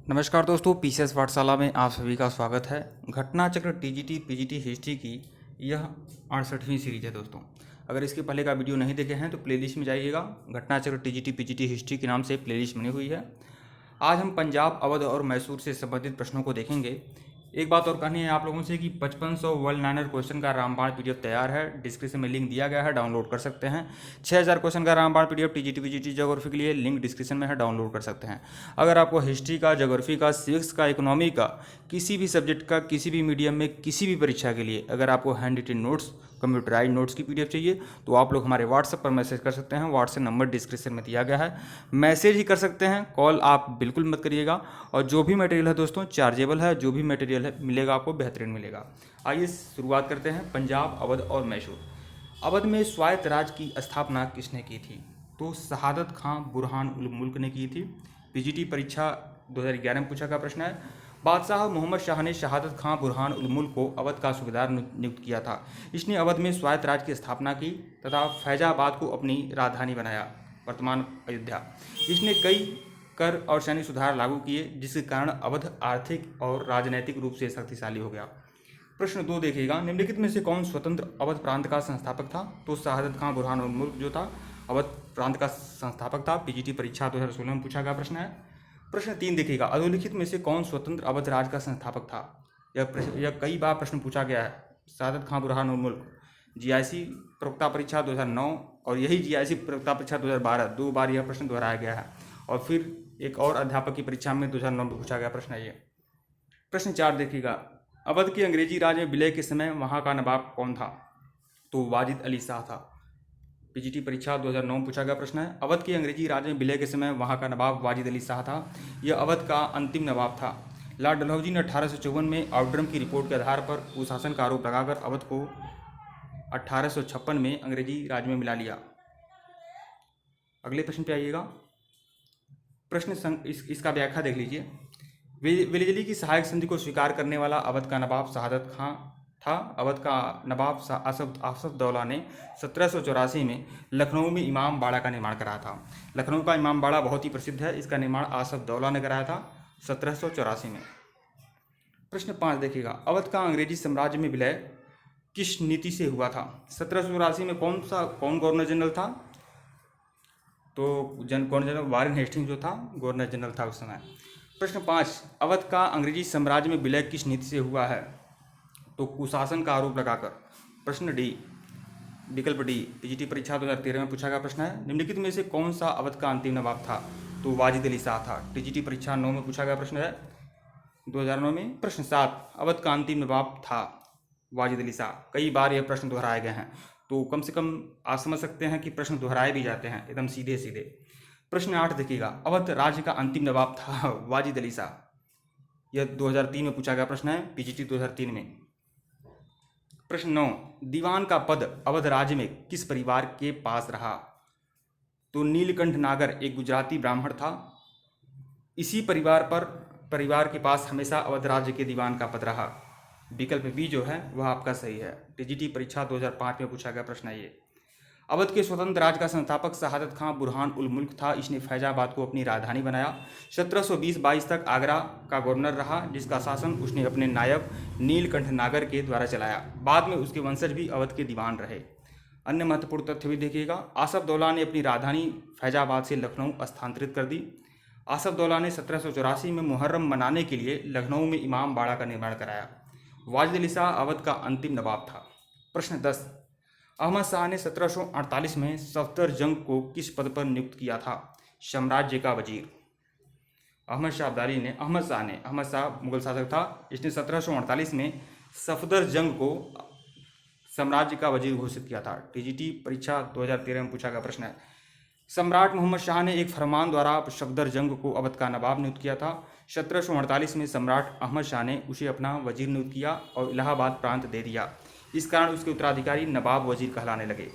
नमस्कार दोस्तों, पीसीएस पाठशाला में आप सभी का स्वागत है। घटना चक्र टीजीटी पीजीटी हिस्ट्री की यह 68वीं सीरीज है दोस्तों। अगर इसके पहले का वीडियो नहीं देखे हैं तो प्लेलिस्ट में जाइएगा। घटना चक्र टीजीटी पीजीटी हिस्ट्री के नाम से प्लेलिस्ट बनी हुई है। आज हम पंजाब, अवध और मैसूर से संबंधित प्रश्नों को देखेंगे। एक बात और कहनी है आप लोगों से कि 5500 वर्ल्ड लाइनर क्वेश्चन का रामबाण पीडीएफ तैयार है। डिस्क्रिप्शन में लिंक दिया गया है, डाउनलोड कर सकते हैं। 6000 क्वेश्चन का रामबाण पीडीएफ टीजीटी पीजीटी ज्योग्राफी के लिए लिंक डिस्क्रिप्शन में है, डाउनलोड कर सकते हैं। अगर आपको हिस्ट्री का, ज्योग्राफी का, सिविक्स का, इकोनॉमी का, किसी भी सब्जेक्ट का, किसी भी मीडियम में, किसी भी परीक्षा के लिए अगर आपको handwritten notes, computerize notes की पीडीएफ चाहिए तो आप लोग हमारे व्हाट्सएप पर मैसेज कर सकते हैं। व्हाट्सएप नंबर डिस्क्रिप्शन में दिया गया है, मैसेज ही कर सकते हैं, कॉल आप बिल्कुल मत करिएगा। और जो भी मटेरियल है दोस्तों चार्जेबल है, जो भी मटेरियल है मिलेगा आपको बेहतरीन मिलेगा। आइए शुरुआत करते हैं। पंजाब, अवध और मैसूर। अवध में स्वायत्त राज्य की स्थापना किसने की थी? तो शहादत खां बुरहान उल मुल्क ने की थी। पीजीटी परीक्षा 2011 में पूछा गया प्रश्न है। बादशाह मोहम्मद शाह ने शहादत खां बुरहान उल मुल्क को अवध का सूबेदार नियुक्त किया था। इसने अवध में स्वायत्त राज्य की स्थापना की तथा फैजाबाद को अपनी राजधानी बनाया, वर्तमान अयोध्या। इसने कई कर और सैन्य सुधार लागू किए जिसके कारण अवध आर्थिक और राजनैतिक रूप से शक्तिशाली हो गया। प्रश्न 2 देखिएगा, निम्नलिखित में से कौन स्वतंत्र अवध प्रांत का संस्थापक था? तो शहादत खां बुरहान उल मुल्क जो था अवध प्रांत का संस्थापक था। पीजीटी परीक्षा 2016 में पूछा गया प्रश्न है। प्रश्न 3 देखिएगा, अधोलिखित में से कौन स्वतंत्र अवध राज्य का संस्थापक था? यह कई बार प्रश्न पूछा गया है। शहादत खां बुरहान उल मुल्क। जीआईसी प्रवक्ता परीक्षा 2009 और यही जीआईसी प्रवक्ता परीक्षा 2012, 2 बार यह प्रश्न दोहराया गया है। और फिर एक और अध्यापक की परीक्षा में 2009 में पूछा गया प्रश्न है ये। प्रश्न 4 देखिएगा, अवध के अंग्रेजी राज में विलय के समय वहाँ का नवाब कौन था? तो वाजिद अली शाह था। पीजीटी परीक्षा 2009 में पूछा गया प्रश्न है। अवध के अंग्रेजी राज में विलय के समय वहाँ का नवाब वाजिद अली शाह था। यह अवध का अंतिम नवाब था। लॉर्ड डलहौजी ने 1854 में आउटरम की रिपोर्ट के आधार पर कुशासन का आरोप लगाकर अवध को 1856 में अंग्रेजी राज में मिला लिया। अगले प्रश्न पे आइएगा। प्रश्न इसका व्याख्या देख लीजिए। वेलिजली की सहायक संधि को स्वीकार करने वाला अवध का नवाब शहादत खां था। अवध का नवाब आसफदौला ने 1784 में लखनऊ में इमाम बाड़ा का निर्माण कराया था। लखनऊ का इमाम बाड़ा बहुत ही प्रसिद्ध है। इसका निर्माण आसफदौला ने कराया था 1784 में। प्रश्न 5 देखिएगा, अवध का अंग्रेजी साम्राज्य में विलय किस नीति से हुआ था? 1784 में कौन गवर्नर जनरल था? तो गवर्नर जनरल वारेन हेस्टिंग्स जो था गवर्नर जनरल था उस समय। प्रश्न 5, अवध का अंग्रेजी साम्राज्य में विलय किस नीति से हुआ है? तो कुशासन का आरोप लगाकर। प्रश्न डी, विकल्प डी, पीजीटी परीक्षा 2013 में पूछा गया प्रश्न है। निम्नलिखित में से कौन सा अवध का अंतिम नवाब था? तो वाजिद अली शाह था। टीजीटी परीक्षा 9 में पूछा गया प्रश्न है 2009 में। प्रश्न 7, अवध का अंतिम नवाब था वाजिद अली शाह। कई बार यह प्रश्न दोहराए गए हैं तो कम से कम आप समझ सकते हैं कि प्रश्न दोहराए भी जाते हैं एकदम सीधे सीधे। प्रश्न 8 देखिएगा, अवध राज्य का अंतिम नवाब था वाजिद अली शाह। यह 2003 में पूछा गया प्रश्न है, पीजीटी 2003 में। प्रश्न 9, दीवान का पद अवध राज्य में किस परिवार के पास रहा? तो नीलकंठ नागर एक गुजराती ब्राह्मण था। इसी परिवार के पास हमेशा अवध राज्य के दीवान का पद रहा। विकल्प बी जो है वह आपका सही है। टीजीटी परीक्षा 2005 में पूछा गया प्रश्न है ये। अवध के स्वतंत्र राज्य का संस्थापक शहादत खां बुरहान उल मुल्क था। इसने फैजाबाद को अपनी राजधानी बनाया। 1720-22 तक आगरा का गवर्नर रहा जिसका शासन उसने अपने नायब नीलकंठ नागर के द्वारा चलाया। बाद में उसके वंशज भी अवध के दीवान रहे। अन्य महत्वपूर्ण तथ्य भी देखिएगा, आसफदौला ने अपनी राजधानी फैजाबाद से लखनऊ स्थानांतरित कर दी। आसफदौला ने 1784 में मुहर्रम मनाने के लिए लखनऊ में इमाम बाड़ा का निर्माण कराया। वाजिद अली शाह अवध का अंतिम नवाब था। प्रश्न 10, अहमद शाह ने 1748 में सफदरजंग को किस पद पर नियुक्त किया था? साम्राज्य का वजीर। अहमद शाह मुगल शासक था। इसने 1748 में सफदरजंग को साम्राज्य का वजीर घोषित किया था। टीजीटी परीक्षा 2013 में पूछा गया प्रश्न है। सम्राट मोहम्मद शाह ने एक फरमान द्वारा सफदरजंग को अवध का नवाब नियुक्त किया था। 1748 में सम्राट अहमद शाह ने उसे अपना वजीर नियुक्त किया और इलाहाबाद प्रांत दे दिया। इस कारण उसके उत्तराधिकारी नवाब वजीर कहलाने लगे।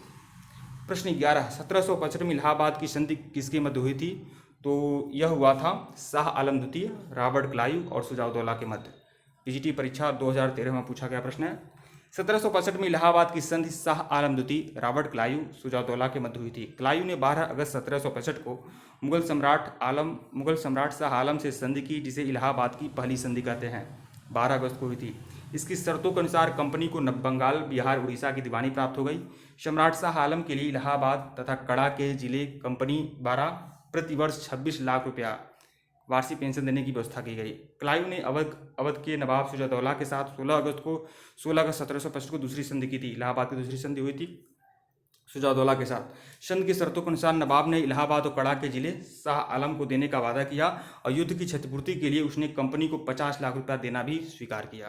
प्रश्न 11, 1765 में इलाहाबाद की संधि किसके मध्य हुई थी? तो यह हुआ था शाह आलम द्वितीय, रॉबर्ट क्लाइव और शुजाउद्दौला के मध्य। पीजीटी परीक्षा 2013 में पूछा गया प्रश्न है। 1765 में इलाहाबाद की संधि शाह आलम द्वितीय, रॉबर्ट क्लाइव, सुजाउद्दौला के मध्य हुई थी। क्लाइव ने 12 अगस्त 1765 को मुगल सम्राट शाह आलम से संधि की, जिसे इलाहाबाद की पहली संधि कहते हैं। 12 अगस्त को हुई थी। इसकी शर्तों के अनुसार कंपनी को बंगाल, बिहार, उड़ीसा की दीवानी प्राप्त हो गई। सम्राट शाह आलम के लिए इलाहाबाद तथा कड़ा के जिले कंपनी द्वारा प्रतिवर्ष 26 लाख रुपया वार्षिक पेंशन देने की व्यवस्था की गई। क्लाइव ने अवध के नवाब सुजाउद्दौला के साथ 16 अगस्त 1765 को दूसरी संधि की थी। इलाहाबाद की दूसरी संधि हुई थी सुजाउद्दौला के साथ। संधि की शर्तों के अनुसार नवाब ने इलाहाबाद और कड़ा के जिले शाह आलम को देने का वादा किया और युद्ध की क्षतिपूर्ति के लिए उसने कंपनी को 50 लाख रुपया देना भी स्वीकार किया।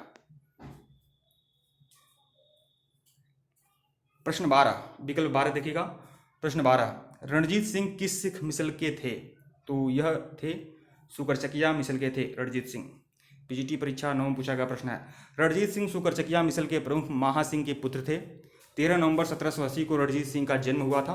प्रश्न 12, विकल्प 12 देखिएगा। प्रश्न 12, रणजीत सिंह किस सिख मिसल के थे? तो यह थे सुकरचकिया मिसल के थे रणजीत सिंह। पीजीटी परीक्षा 9 में पूछा गया प्रश्न है। रणजीत सिंह सुकरचकिया मिसल के प्रमुख महा सिंह के पुत्र थे। 13 नवंबर 1780 को रणजीत सिंह का जन्म हुआ था।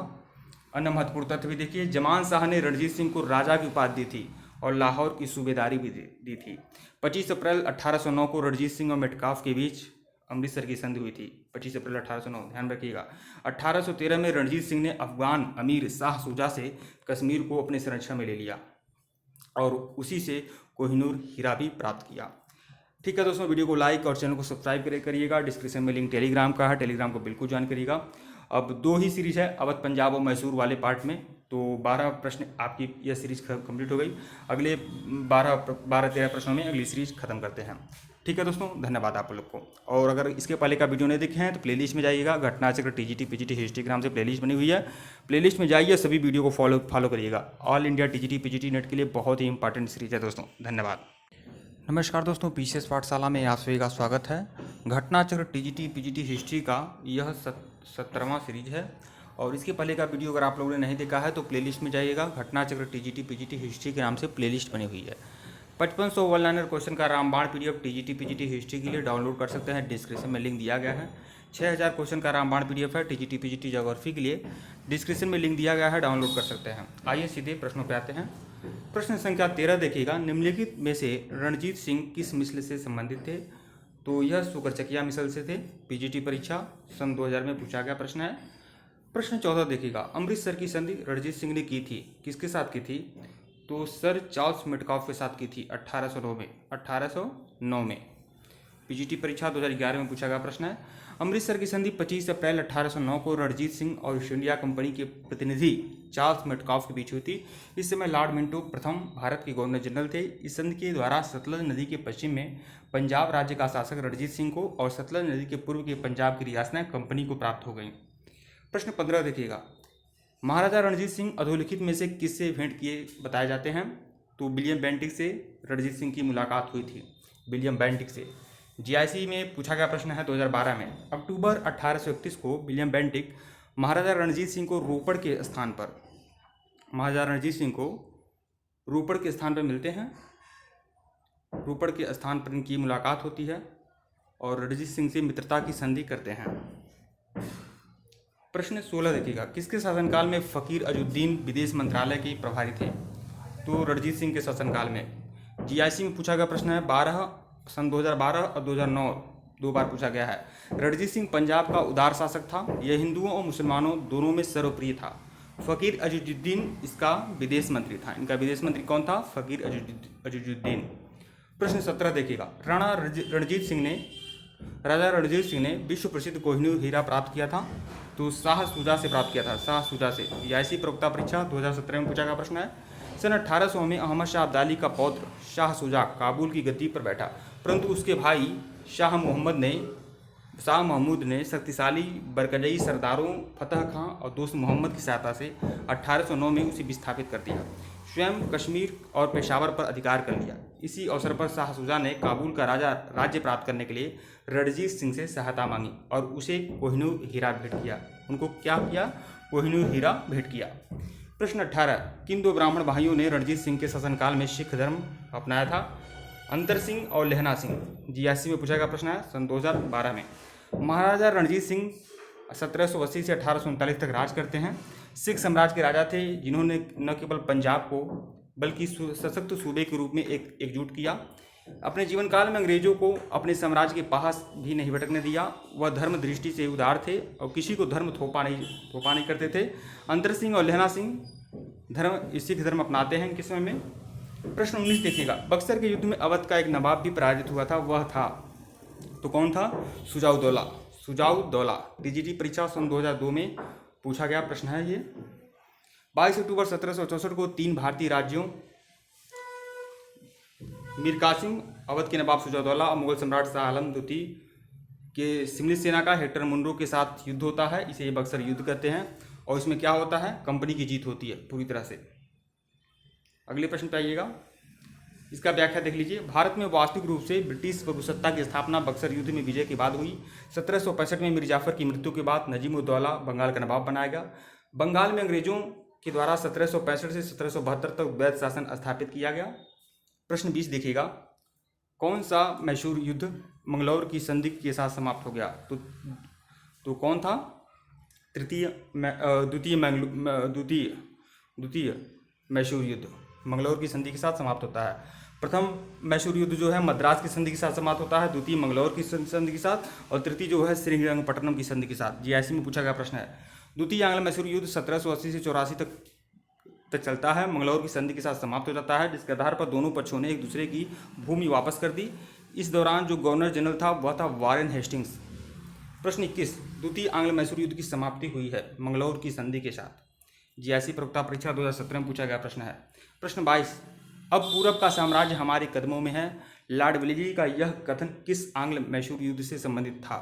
अन्य महत्वपूर्ण तथ्य भी देखिए, जमान शाह ने रणजीत सिंह को राजा की उपाधि दी थी और लाहौर की सूबेदारी भी दी थी। 25 अप्रैल 1809 को रणजीत सिंह और मेटकाफ के बीच अमृतसर की संधि हुई थी। 25 अप्रैल 1809, ध्यान रखिएगा। 1813 में रणजीत सिंह ने अफगान अमीर शाह शुजा से कश्मीर को अपने संरक्षण में ले लिया और उसी से कोहिनूर हीरा भी प्राप्त किया। ठीक है दोस्तों, वीडियो को लाइक और चैनल को सब्सक्राइब करिएगा। डिस्क्रिप्शन में लिंक टेलीग्राम का है, टेलीग्राम को बिल्कुल ज्वाइन करिएगा। अब 2 ही सीरीज है, अवध, पंजाब और मैसूर वाले पार्ट में। तो 12 प्रश्न आपकी यह सीरीज कंप्लीट हो गई। अगले 12-13 प्रश्नों में अगली सीरीज खत्म करते हैं। ठीक है दोस्तों, धन्यवाद आप लोग को। और अगर इसके पहले का वीडियो नहीं देखे हैं तो प्लेलिस्ट में जाइएगा। घटना चक्र टीजीटी पीजीटी हिस्ट्री के नाम से प्लेलिस्ट बनी हुई है। प्लेलिस्ट में जाइए, सभी वीडियो को फॉलो करिएगा। All India TGT PGT net के लिए बहुत ही इंपॉर्टेंट सीरीज है दोस्तों। धन्यवाद। नमस्कार दोस्तों, पीसीएस पाठशाला में आप सभी का स्वागत है। घटना चक्र टीजीटी पीजीटी हिस्ट्री का यह 17वां सीरीज है और इसके पहले का वीडियो अगर आप लोगों ने नहीं देखा है तो प्लेलिस्ट में जाइएगा। घटना चक्र टीजीटी पीजीटी हिस्ट्री के नाम से प्लेलिस्ट बनी हुई है। 5500 वन लाइनर क्वेश्चन का रामबाण पीडीएफ टीजीटी पीजीटी हिस्ट्री के लिए डाउनलोड कर सकते हैं, डिस्क्रिप्शन में लिंक दिया गया है। 6000 क्वेश्चन का रामबाण पीडीएफ है टीजीटी पीजीटी ज्योग्राफी के लिए, डिस्क्रिप्शन में लिंक दिया गया है, डाउनलोड कर सकते हैं। आइए सीधे प्रश्नों पर आते हैं। प्रश्न संख्या 13 देखिएगा। निम्नलिखित में से रणजीत सिंह किस मिसल से संबंधित थे? तो यह सुकरचकिया मिसल से थे। पीजीटी परीक्षा सन 2000 में पूछा गया प्रश्न है। प्रश्न 14 देखिएगा। अमृतसर की संधि रणजीत सिंह ने की थी, किसके साथ की थी? तो सर चार्ल्स मेटकाफ के साथ की थी 1809 में। पीजीटी परीक्षा 2011 में पूछा गया प्रश्न है। अमृतसर की संधि 25 अप्रैल 1809 को रणजीत सिंह और ईस्ट इंडिया कंपनी के प्रतिनिधि चार्ल्स मेटकाफ के बीच हुई थी। इस समय लॉर्ड मिंटो प्रथम भारत के गवर्नर जनरल थे। इस संधि के द्वारा सतलज नदी के पश्चिम में पंजाब राज्य का शासक रणजीत सिंह को और सतलज नदी के पूर्व के पंजाब की रियासतें कंपनी को प्राप्त हो गईं। प्रश्न 15 देखिएगा। महाराजा रणजीत सिंह अधोलिखित में से किससे भेंट किए बताए जाते हैं? तो विलियम बेंटिक से रणजीत सिंह की मुलाकात हुई थी, विलियम बेंटिक से। जीआईसी में पूछा गया प्रश्न है 2012 में। अक्टूबर 1831 को विलियम बेंटिक महाराजा रणजीत सिंह को रोपड़ के स्थान पर मिलते हैं। रोपड़ के स्थान पर इनकी मुलाकात होती है और रणजीत सिंह से मित्रता की संधि करते हैं। प्रश्न 16 देखिएगा। किसके शासनकाल में फ़कीर अजुद्दीन विदेश मंत्रालय के प्रभारी थे? तो रणजीत सिंह के शासनकाल में। जीआईसी में पूछा गया प्रश्न है सन 2012 और 2009 2 बार पूछा गया है। रणजीत सिंह पंजाब का उदार शासक था। यह हिंदुओं और मुसलमानों दोनों में सर्वप्रिय था। फ़कीर अजुद्दीन इसका विदेश मंत्री था। इनका विदेश मंत्री कौन था? फ़कीर अजुद्दीन। प्रश्न 17 देखिएगा। राजा रणजीत सिंह ने विश्व प्रसिद्ध कोहिनूर हीरा प्राप्त किया था। तो शाह शुजा से प्राप्त किया था, शाह शुजा से। जीआईसी प्रवक्ता परीक्षा 2017 में पूछा गया प्रश्न है। सन 1800 में अहमद शाह अब्दाली का पौत्र शाह शुजा काबुल की गद्दी पर बैठा, परंतु उसके भाई शाह महमूद ने शक्तिशाली बरकजई सरदारों फतह खां और दोस्त मोहम्मद की सहायता से 1809 में उसे विस्थापित कर दिया। स्वयं कश्मीर और पेशावर पर अधिकार कर लिया। इसी अवसर पर शाह शुजा ने काबुल का राज्य प्राप्त करने के लिए रणजीत सिंह से सहायता मांगी और उसे कोहिनूर हीरा भेंट किया। उनको क्या किया? कोहिनूर हीरा भेंट किया। प्रश्न 18। किन 2 ब्राह्मण भाइयों ने रणजीत सिंह के शासनकाल में सिख धर्म अपनाया था? अंतर सिंह और लहना सिंह। जीआईसी में पूछा गया प्रश्न है सन 2012 में। महाराजा रणजीत सिंह 1780 से 1839 तक राज करते हैं। सिख साम्राज्य के राजा थे जिन्होंने न केवल पंजाब को बल्कि सशक्त सूबे के रूप में एकजुट किया। अपने जीवन काल में अंग्रेजों को अपने साम्राज्य के पास भी नहीं भटकने दिया। वह धर्म दृष्टि से उदार थे और किसी को धर्म थोपा नहीं करते थे। अंतर सिंह और लहना सिंह सिख धर्म अपनाते हैं इनके समय में। प्रश्न 19 देखिएगा, बक्सर के युद्ध में अवध का एक नवाब भी पराजित हुआ था, वह था, तो कौन था? सुजाउद्दौला। टीजीटी परीक्षा सन 2002 में पूछा गया प्रश्न है ये। 22 अक्टूबर 1764 को 3 भारतीय राज्यों मीर कासिम, अवध के नवाब सुजाउद्दौला और मुगल सम्राट शाह आलम द्वितीय के सिमली सेना का हेक्टर मुनरो के साथ युद्ध होता है। इसे ये बक्सर युद्ध कहते हैं और इसमें क्या होता है? कंपनी की जीत होती है पूरी तरह से। अगले प्रश्न पे आइएगा, इसका व्याख्या देख लीजिए। भारत में वास्तविक रूप से ब्रिटिश प्रभुसत्ता की स्थापना बक्सर युद्ध में विजय के बाद हुई। 1765 में मीर जाफर की मृत्यु के बाद नजीमुद्दौला बंगाल का नवाब बनाया गया। बंगाल में अंग्रेजों के द्वारा 1765 से 1772 तक वैध शासन स्थापित किया गया। प्रश्न 20 देखिएगा, कौन सा मशहूर युद्ध मंगलौर की संधि के साथ समाप्त हो गया? तो कौन था? द्वितीय मैसूर युद्ध मंगलौर की संधि के साथ समाप्त होता है। प्रथम मैसूर युद्ध जो है मद्रास की संधि के साथ समाप्त होता है, द्वितीय मंगलौर की संधि के साथ, और तृतीय जो है श्रीरंगपट्टनम की संधि के साथ। जीआईसी में पूछा गया प्रश्न है। द्वितीय आंग्ल मैसूर युद्ध 1780 से 84 तक चलता है, मंगलौर की संधि के साथ समाप्त हो जाता है, जिसके आधार पर दोनों पक्षों ने एक दूसरे की भूमि वापस कर दी। इस दौरान जो गवर्नर जनरल था वह था वारेन हेस्टिंग्स। प्रश्न 21, द्वितीय आंग्ल मैसूर युद्ध की समाप्ति हुई है मंगलौर की संधि के साथ। जीआईसी प्रवक्ता परीक्षा 2017 में पूछा गया प्रश्न है। प्रश्न 22, अब पूरब का साम्राज्य हमारे कदमों में है, लॉर्ड वेलेस्ली का यह कथन किस आंग्ल मैसूर युद्ध से संबंधित था?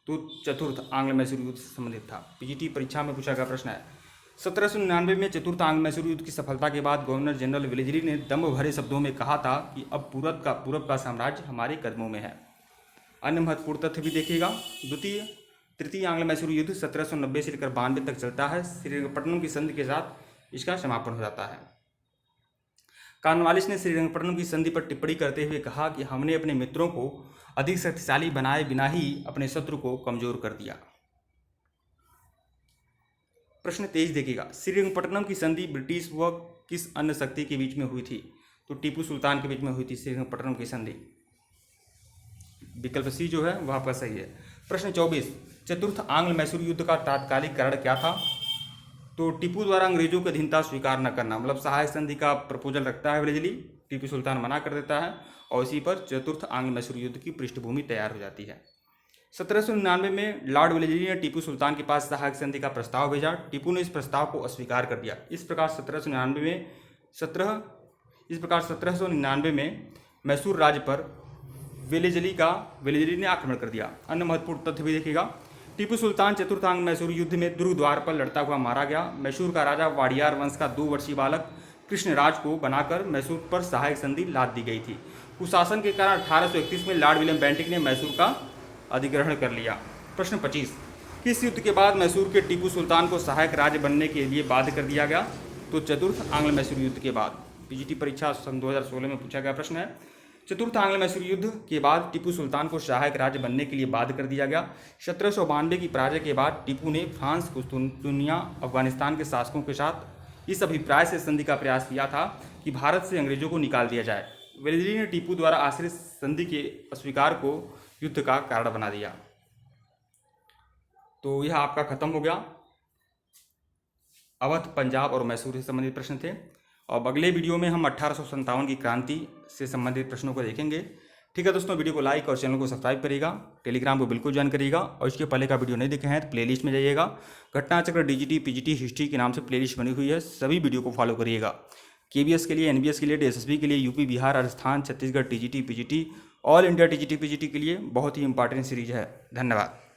तो चतुर्थ आंग्ल मैसूर युद्ध से संबंधित था। पीजीटी परीक्षा में पूछा गया प्रश्न है। 1799 में चतुर्थ आंग्ल मैसूर युद्ध की सफलता के बाद गवर्नर जनरल वेलेस्ली ने दम भरे शब्दों में कहा था कि अब पूरब का साम्राज्य हमारे कदमों में है। अन्य महत्वपूर्ण तथ्य भी देखिएगा। तृतीय आंग्ल मैसूर युद्ध 1790 से लेकर 92 तक चलता है। श्रीरंगपट्टनम की संधि के साथ इसका समापन हो जाता है। कॉर्नवालिस ने श्रीरंगपट्टनम की संधि पर टिप्पणी करते हुए कहा कि हमने अपने मित्रों को अधिक शक्तिशाली बनाए बिना ही अपने शत्रु को कमजोर कर दिया। प्रश्न 23 देखिएगा, श्रीरंगपट्टनम की संधि ब्रिटिश व किस अन्य शक्ति के बीच में हुई थी? तो टीपू सुल्तान के बीच में हुई थी श्रीरंगपट्टनम की संधि। विकल्प सी जो है वह आपका सही है। प्रश्न 24, चतुर्थ आंग्ल मैसूर युद्ध का तात्कालिक कारण क्या था? तो टीपू द्वारा अंग्रेजों की अधीनता स्वीकार न करना, मतलब सहायक संधि का प्रपोजल रखता है वेलेस्ली, टीपू सुल्तान मना कर देता है और इसी पर चतुर्थ आंग्ल मैसूर युद्ध की पृष्ठभूमि तैयार हो जाती है। 1799 में लॉर्ड वेलेस्ली ने टीपू सुल्तान के पास सहायक संधि का प्रस्ताव भेजा। टीपू ने इस प्रस्ताव को अस्वीकार कर दिया। इस प्रकार 1799 में मैसूर राज्य पर वेलेस्ली ने आक्रमण कर दिया। अन्य महत्वपूर्ण तथ्य भी देखिएगा। टीपू सुल्तान चतुर्थ आंग्ल मैसूर युद्ध में दुर्ग द्वार पर लड़ता हुआ मारा गया। मैसूर का राजा वाडियार वंश का 2 वर्षीय बालक कृष्णराज को बनाकर मैसूर पर सहायक संधि लाद दी गई थी। कुशासन के कारण 1831 में लॉर्ड विलियम बेंटिक ने मैसूर का अधिग्रहण कर लिया। प्रश्न 25, किस युद्ध के बाद मैसूर के टीपू सुल्तान को सहायक राज्य बनने के लिए बाध्य कर दिया गया? तो चतुर्थ आंग्ल मैसूर युद्ध के बाद। पीजीटी परीक्षा सन 2016 में पूछा गया प्रश्न है। चतुर्थ आंग्ल मैसूर युद्ध के बाद टीपू सुल्तान को सहायक राज्य बनने के लिए बाध्य कर दिया गया। 1792 की पराजय के बाद टीपू ने फ्रांस, कुस्तुनिया, अफगानिस्तान के शासकों के साथ इस अभिप्राय से संधि का प्रयास किया था कि भारत से अंग्रेजों को निकाल दिया जाए। वेलेस्ली ने टीपू द्वारा आश्रित संधि के अस्वीकार को युद्ध का कारण बना दिया। तो यह आपका खत्म हो गया। अवध, पंजाब और मैसूर से संबंधित प्रश्न थे। अब अगले वीडियो में हम 1857 की क्रांति से संबंधित प्रश्नों को देखेंगे। ठीक है दोस्तों, वीडियो को लाइक और चैनल को सब्सक्राइब करिएगा। टेलीग्राम को बिल्कुल ज्वाइन करिएगा और इसके पहले का वीडियो नहीं देखे हैं तो प्लेलिस्ट में जाइएगा। घटना चक्र डीजीटी पीजीटी हिस्ट्री के नाम से प्लेलिस्ट बनी हुई है, सभी वीडियो को फॉलो करिएगा। केबीएस के लिए, एनबीएस के लिए, एसएसबी के लिए, UP, Bihar, Rajasthan, Chhattisgarh TGT PGT, all India TGT PGT के लिए बहुत ही इंपॉर्टेंट सीरीज है। धन्यवाद।